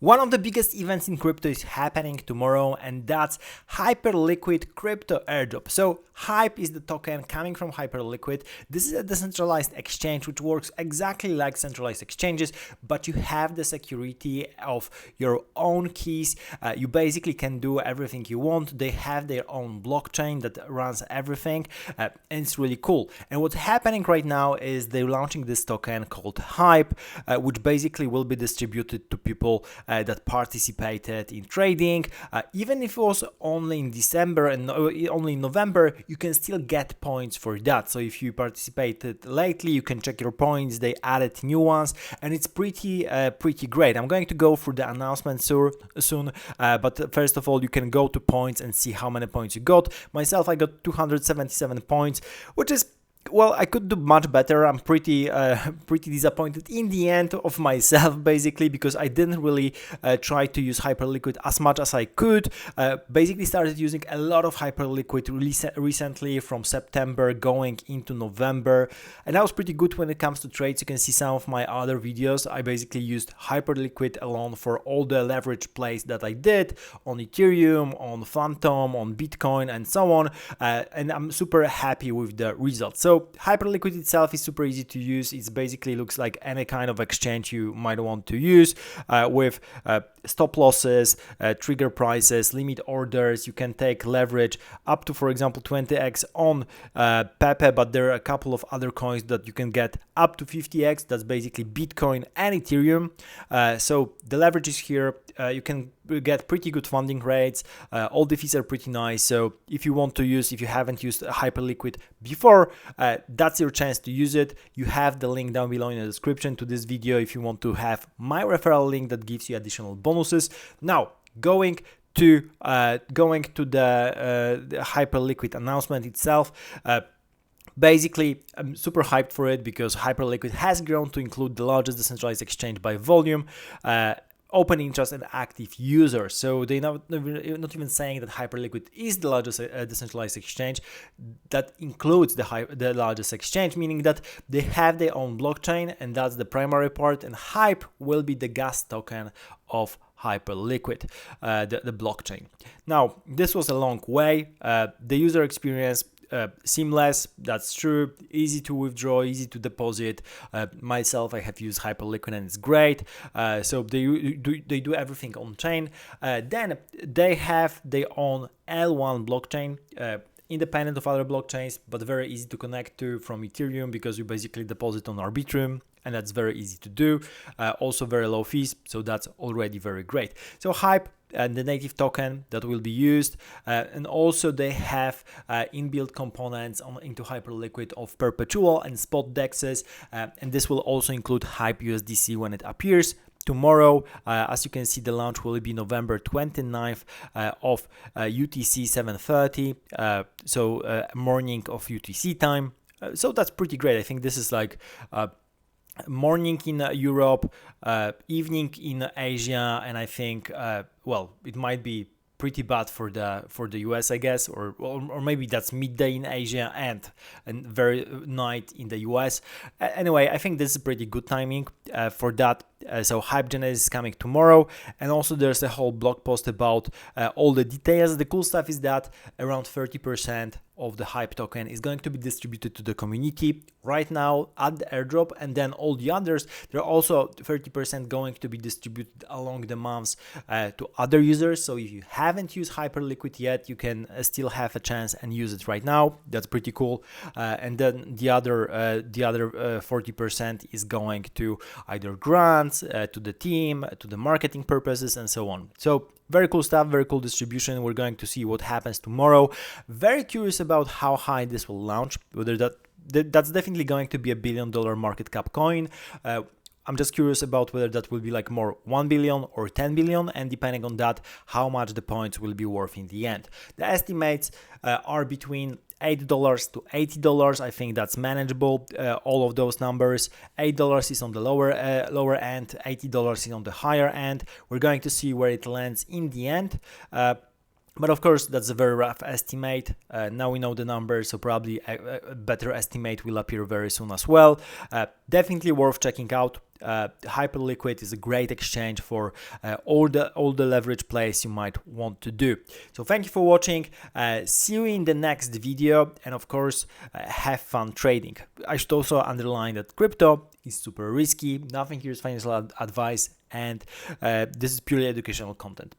One of the biggest events in crypto is happening tomorrow, and that's Hyperliquid crypto airdrop. So Hype is the token coming from Hyperliquid. This is a decentralized exchange which works exactly like centralized exchanges, but you have the security of your own keys. You basically can do everything you want. They have their own blockchain that runs everything, and it's really cool. And what's happening right now is they're launching this token called Hype, which basically will be distributed to people that participated in trading. Even if it was only in December and only in November, you can still get points for that. So if you participated lately, you can check your points. They added new ones, and it's pretty great. I'm going to go through the announcement soon, but first of all, you can go to points and see how many points you got. Myself, I got 277 points, which is, well, I could do much better. I'm pretty disappointed in the end of myself, basically, because I didn't really try to use Hyperliquid as much as I could. Basically started using a lot of Hyperliquid recently from September going into November, and that was pretty good when it comes to trades. You can see some of my other videos. I basically used Hyperliquid alone for all the leverage plays that I did on Ethereum, on Phantom, on Bitcoin, and so on, and I'm super happy with the results. So Hyperliquid itself is super easy to use. It basically looks like any kind of exchange you might want to use, with stop losses, trigger prices, limit orders. You can take leverage up to, for example, 20x on PEPE, but there are a couple of other coins that you can get up to 50x. That's basically Bitcoin and Ethereum. So the leverage is here. You can get pretty good funding rates. All the fees are pretty nice. So if you want to use, if you haven't used Hyperliquid before, that's your chance to use it. You have the link down below in the description to this video if you want to have my referral link that gives you additional bonuses. Now, going to the Hyperliquid announcement itself. Basically, I'm super hyped for it because Hyperliquid has grown to include the largest decentralized exchange by volume, open interest, and active users. So they're not even saying that Hyperliquid is the largest decentralized exchange. That includes the largest exchange, meaning that they have their own blockchain, and that's the primary part. And Hype will be the gas token of Hyperliquid, the blockchain. Now, this was a long way. The user experience, seamless, that's true. Easy to withdraw, easy to deposit. Myself, I have used Hyperliquid and it's great. So they do everything on chain. Then they have their own L1 blockchain, independent of other blockchains, but very easy to connect to from Ethereum because you basically deposit on Arbitrum, and that's very easy to do. Also very low fees, so that's already very great. So Hype and the native token that will be used, and also they have inbuilt components into Hyperliquid of perpetual and spot dexes, and this will also include Hype USDC when it appears tomorrow. As you can see, the launch will be November 29th of UTC 7:30, so morning of UTC time. So that's pretty great. I think this is like morning in Europe, evening in Asia, and I think well, it might be pretty bad for the US, I guess, or maybe that's midday in Asia and very night in the US. Anyway, I think this is pretty good timing for that. So Hype Genesis is coming tomorrow, and also there's a whole blog post about all the details. The cool stuff is that around 30% of the Hype token is going to be distributed to the community right now at the airdrop, and then all the others, there are also 30% going to be distributed along the months to other users. So if you haven't used Hyperliquid yet, you can still have a chance and use it right now. That's pretty cool. And then the other 40% is going to either grants, to the team, to the marketing purposes, and so on. So very cool stuff, very cool distribution. We're going to see what happens tomorrow. Very curious about how high this will launch, whether that's definitely going to be a $1 billion market cap coin. I'm just curious about whether that will be like more 1 billion or 10 billion, and depending on that, how much the points will be worth in the end. The estimates are between $8 to $80. I think that's manageable. All of those numbers. $8 is on the lower end, $80 is on the higher end. We're going to see where it lands in the end. But of course, that's a very rough estimate. Now we know the numbers, so probably a better estimate will appear very soon as well. Definitely worth checking out. Hyperliquid is a great exchange for all the leverage plays you might want to do. So thank you for watching. See you in the next video, and of course, have fun trading. I should also underline that crypto is super risky. Nothing here is financial advice, and this is purely educational content.